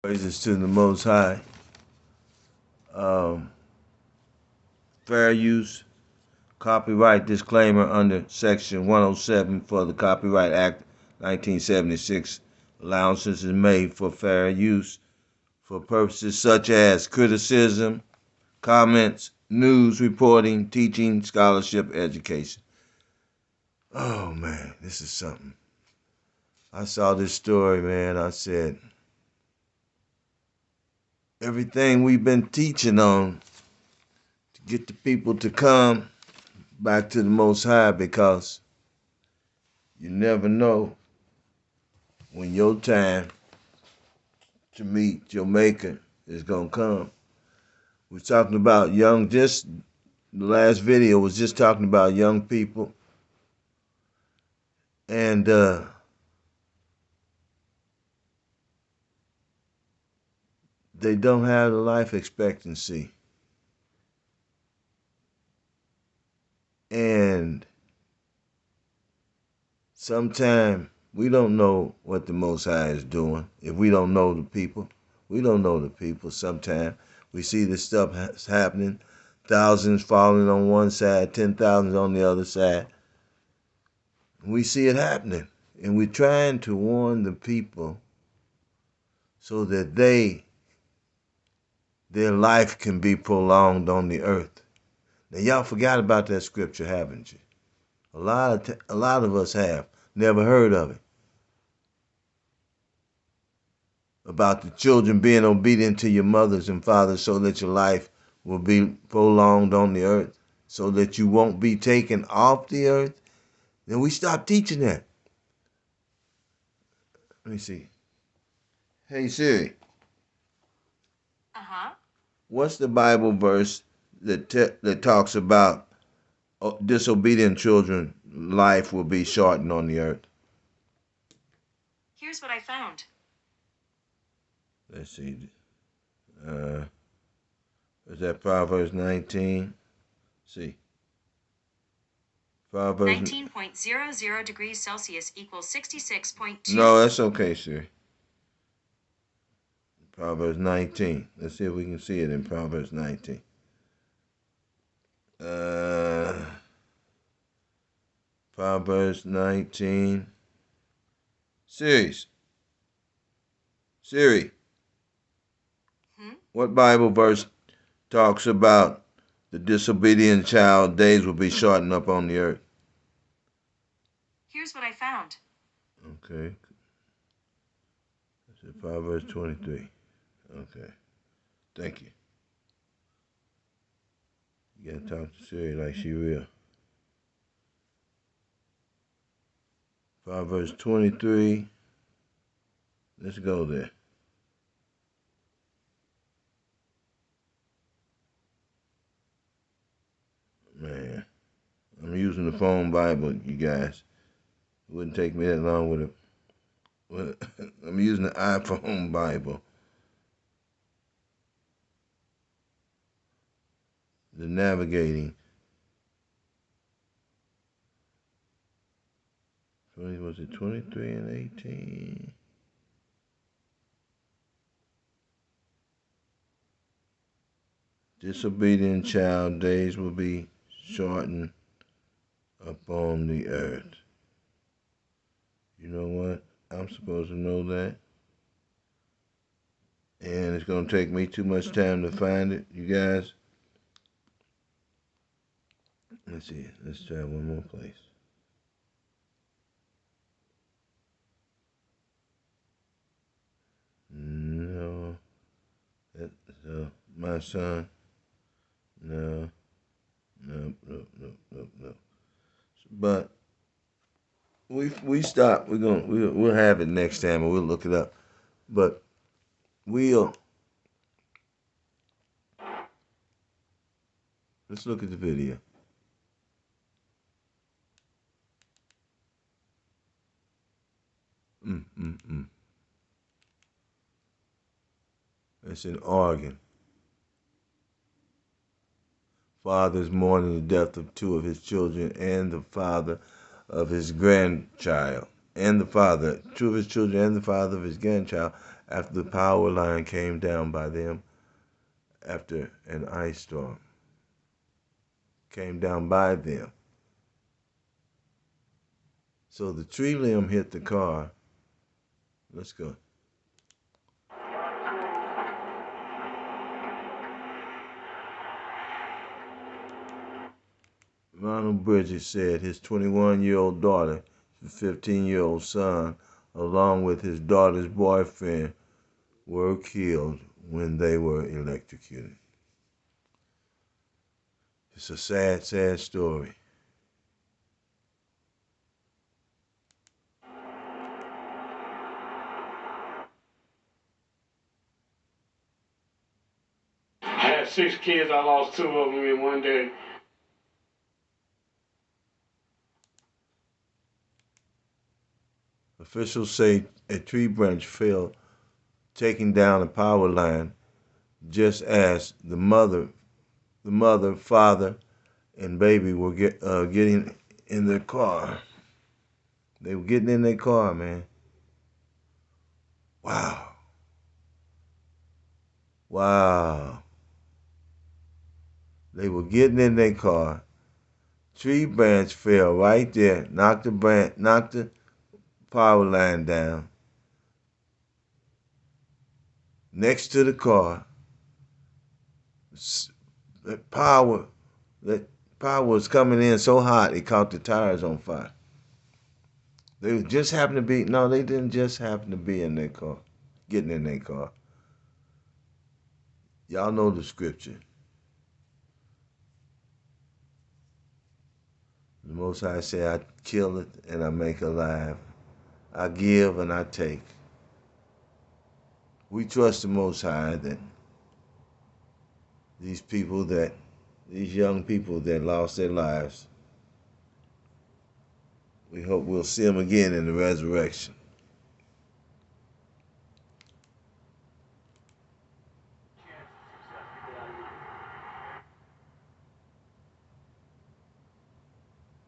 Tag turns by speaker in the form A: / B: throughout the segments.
A: Praises to the Most High. Um, Fair use, copyright disclaimer under Section 107 for the Copyright Act 1976. Allowances is made for fair use for purposes such as criticism, comments, news reporting, teaching, scholarship, education. Oh man, this is something. I saw this story, man. I said, everything we've been teaching on to get the people to come back to the Most High, because you never know when your time to meet your Maker is going to come. We're talking about the last video was just talking about young people, and they don't have the life expectancy. And sometimes we don't know what the Most High is doing. If we don't know the people, we don't know the people. Sometimes we see this stuff happening, thousands falling on one side, 10,000 on the other side. We see it happening, and we're trying to warn the people so that their life can be prolonged on the earth. Now, y'all forgot about that scripture, haven't you? A lot of us have never heard of it. About the children being obedient to your mothers and fathers so that your life will be prolonged on the earth, so that you won't be taken off the earth. Then we stop teaching that. Let me see. Hey Siri.
B: Uh-huh.
A: What's the Bible verse that talks about disobedient children life will be shortened on the earth?
B: Here's what I found.
A: Let's see. Is that Proverbs 19? See. Proverbs
B: 19.00 degrees Celsius equals 66.2.
A: No, that's okay, sir. Proverbs 19. Let's see if we can see it in Proverbs 19. Proverbs 19. Siri. What Bible verse talks about the disobedient child days will be shortened up on the earth?
B: Here's what I found.
A: Okay. That's Proverbs 23. Okay. Thank you. You gotta talk to Siri like she real. Proverbs 23. Let's go there. Man, I'm using the phone Bible, you guys. It wouldn't take me that long with it. I'm using the iPhone Bible. The navigating. Was it 23 and 18? Disobedient child days will be shortened upon the earth. You know what? I'm supposed to know that. And it's going to take me too much time to find it, you guys. Let's see. Let's try one more place. No. That's my son. No. No. But we stop. We'll have it next time, and we'll look it up. But we'll let's look at the video. It's in Oregon. Father's mourning the death of two of his children and the father of his grandchild. And the father, two of his children and the father of his grandchild, after the power line came down by them after an ice storm came down by them. So the tree limb hit the car. Let's go. Ronald Bridges said his 21-year-old daughter, his 15-year-old son, along with his daughter's boyfriend, were killed when they were electrocuted. It's a sad, sad story.
C: I had 6 kids. I lost 2 of them in one day.
A: Officials say a tree branch fell, taking down a power line, just as the mother, father, and baby were getting in their car. They were getting in their car, man. Wow. Wow. They were getting in their car. Tree branch fell right there, knocked the power line down. Next to the car, that power was coming in so hot it caught the tires on fire. They just happened to be, no, they didn't just happen to be in their car, getting in their car. Y'all know the scripture. The Most High say, I kill it and I make alive. I give and I take. We trust the Most High that these young people that lost their lives, we hope we'll see them again in the resurrection.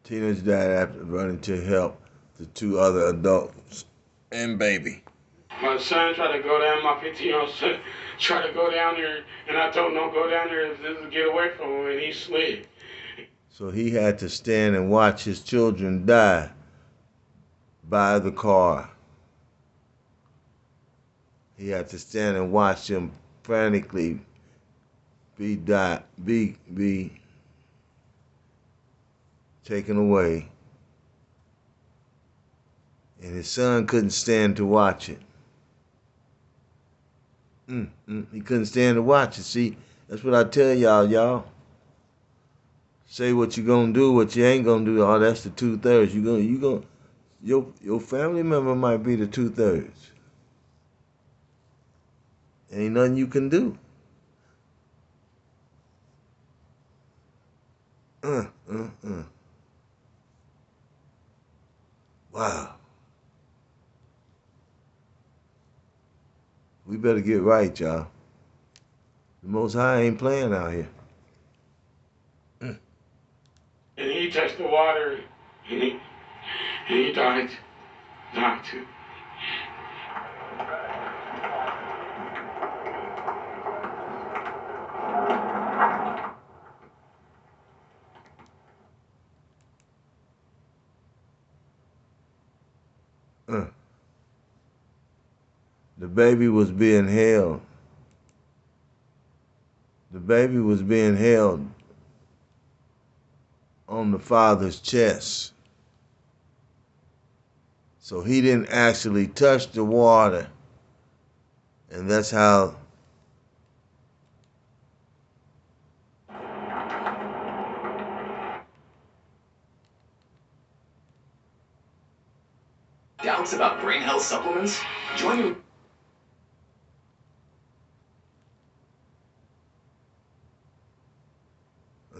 A: Teenager died after running to help the 2 other adults and baby.
C: My son tried to go down, my 15-year-old son tried to go down there, and I told him don't go down there to get away from him, and he slid.
A: So he had to stand and watch his children die by the car. He had to stand and watch them frantically be taken away. And his son couldn't stand to watch it. He couldn't stand to watch it. See, that's what I tell y'all. Say what you gonna do, what you ain't gonna do. Oh, that's the 2/3. Your family member might be the 2/3. Ain't nothing you can do. Wow. We better get right, y'all. The Most High ain't playing out here.
C: And he touched the water, and he died too.
A: The baby was being held. The baby was being held on the father's chest. So he didn't actually touch the water. And that's how
D: Doubts about brain health supplements? Join your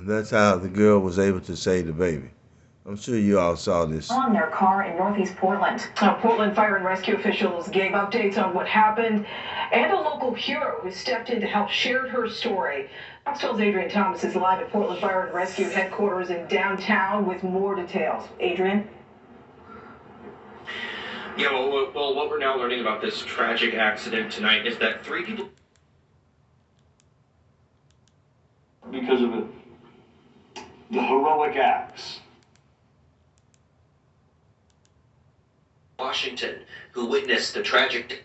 A: the girl was able to save the baby. I'm sure you all saw this.
E: On their car in Northeast Portland. Now, Portland Fire and Rescue officials gave updates on what happened, and a local hero who stepped in to help shared her story. Fox 12's Adrian Thomas is live at Portland Fire and Rescue headquarters in downtown with more details. Adrian?
F: Yeah, well, what we're now learning about this tragic accident tonight is that 3 people.
G: Because of the heroic acts.
F: Washington, who witnessed the tragic.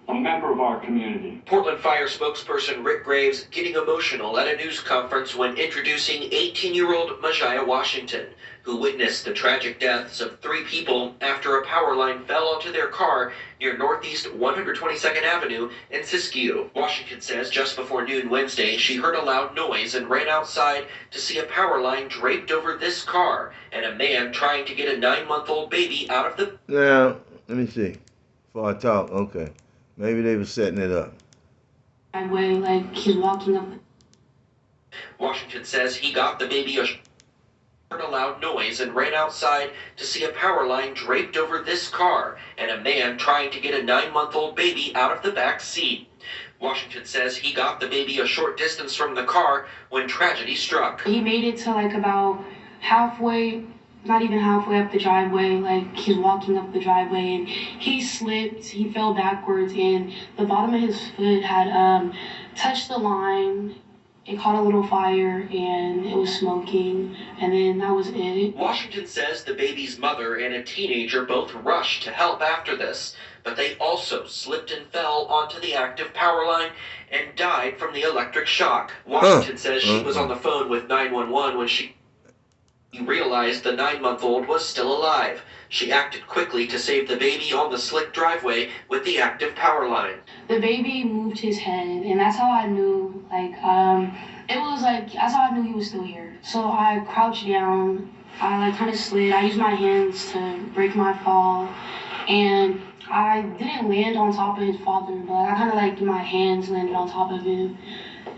G: A member of our community.
F: Portland Fire spokesperson Rick Graves getting emotional at a news conference when introducing 18-year-old Majaya Washington, who witnessed the tragic deaths of 3 people after a power line fell onto their car near Northeast 122nd Avenue in Siskiyou. Washington says just before noon Wednesday, she heard a loud noise and ran outside to see a power line draped over this car and a man trying to get a 9-month-old baby out of the.
A: Now, let me see. Before I talk, okay. Maybe they were setting it up.
H: Way, like he's walking up.
F: Washington says he got the baby heard a loud noise and ran outside to see a power line draped over this car and a man trying to get a 9-month-old baby out of the back seat. Washington says he got the baby a short distance from the car when tragedy struck.
H: He made it to like about halfway, not even halfway up the driveway, like he's walking up the driveway and he slipped, he fell backwards and the bottom of his foot had touched the line. It caught a little fire and it was smoking, and then that was it.
F: Washington says the baby's mother and a teenager both rushed to help after this, but they also slipped and fell onto the active power line and died from the electric shock. Washington says she was on the phone with 911 when she realized the 9-month-old was still alive. She acted quickly to save the baby on the slick driveway with the active power line.
H: The baby moved his head, and that's how I knew, that's how I knew he was still here. So I crouched down, I kind of slid, I used my hands to break my fall, and I didn't land on top of his father, but I kind of my hands landed on top of him.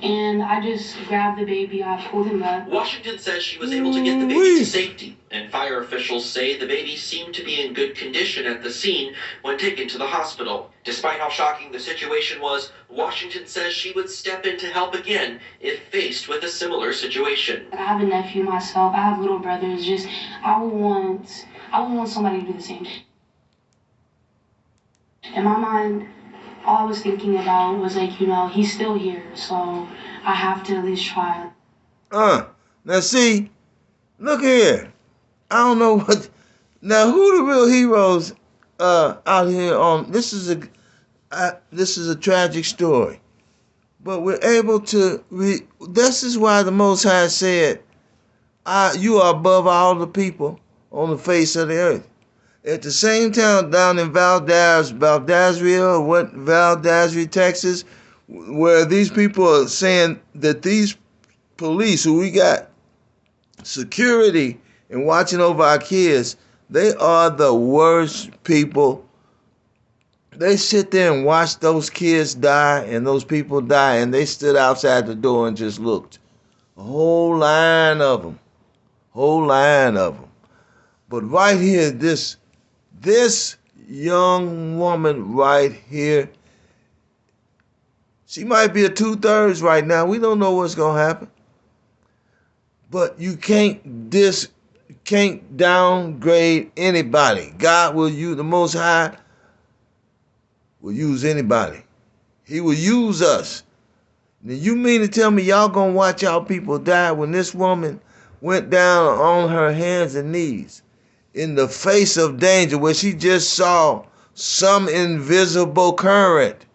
H: And I just grabbed the baby, I pulled him up.
F: Washington says she was able to get the baby to safety, and fire officials say the baby seemed to be in good condition at the scene when taken to the hospital. Despite how shocking the situation was, Washington says she would step in to help again if faced with a similar situation.
H: I have a nephew myself, I have little brothers, I would want somebody to do the same. In my mind, all I was thinking about was he's still here, so I have to at least try.
A: Now see, look here. I don't know what. Now who the real heroes out here on? This is a tragic story, but we're able to. This is why the Most High said, "You are above all the people on the face of the earth." At the same time, down in Valdosta, Texas, where these people are saying that these police who we got security and watching over our kids, they are the worst people. They sit there and watch those kids die and those people die, and they stood outside the door and just looked. A whole line of them. But right here, this young woman right here, she might be a 2/3 right now. We don't know what's going to happen. But you can't downgrade anybody. God will use, the Most High will use anybody. He will use us. Now you mean to tell me y'all going to watch y'all people die when this woman went down on her hands and knees in the face of danger where she just saw some invisible current?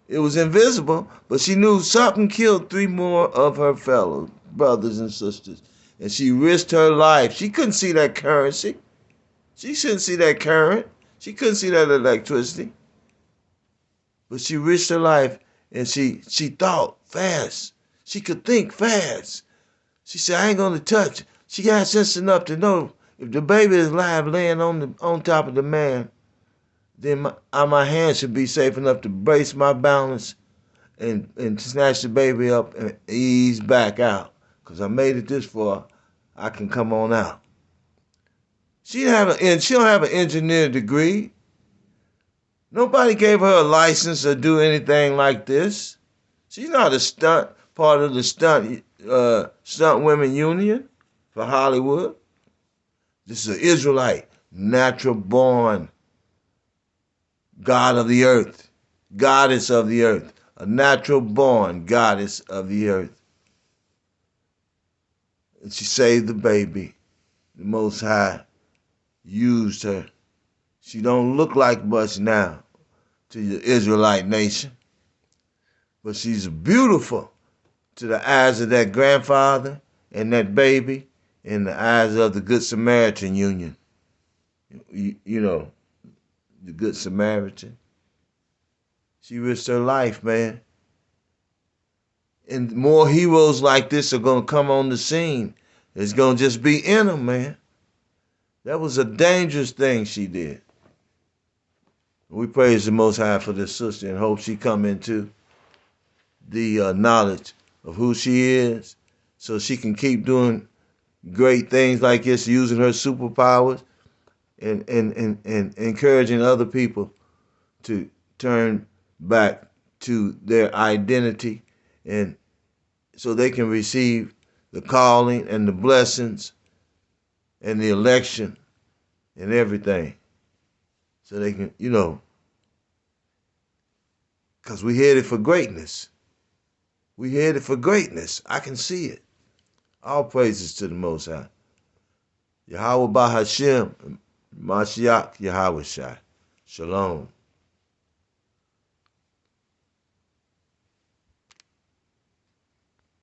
A: It was invisible, but she knew something killed 3 more of her fellow brothers and sisters. And she risked her life. She couldn't see that currency. She couldn't see that current. She couldn't see that electricity. But she risked her life, and she thought fast. She could think fast. She said, I ain't going to touch. She got sense enough to know if the baby is alive laying on top of the man, then my hand should be safe enough to brace my balance and snatch the baby up and ease back out. Because I made it this far, I can come on out. She don't have an engineer degree. Nobody gave her a license to do anything like this. She's not a part of the stunt women union for Hollywood. This is an Israelite, natural born God of the earth, goddess of the earth, a natural born goddess of the earth. And she saved the baby. The Most High used her. She don't look like much now to the Israelite nation, but she's beautiful to the eyes of that grandfather and that baby, in the eyes of the Good Samaritan Union. You know, the Good Samaritan. She risked her life, man. And more heroes like this are going to come on the scene. It's going to just be in them, man. That was a dangerous thing she did. We praise the Most High for this sister and hope she come into the knowledge of who she is so she can keep doing great things like this, using her superpowers and encouraging other people to turn back to their identity, and so they can receive the calling and the blessings and the election and everything. So they can, because we headed for greatness. We headed for greatness. I can see it. All praises to the Most High. Yahweh Bahashem, Mashiach Yahweh Shai. Shalom.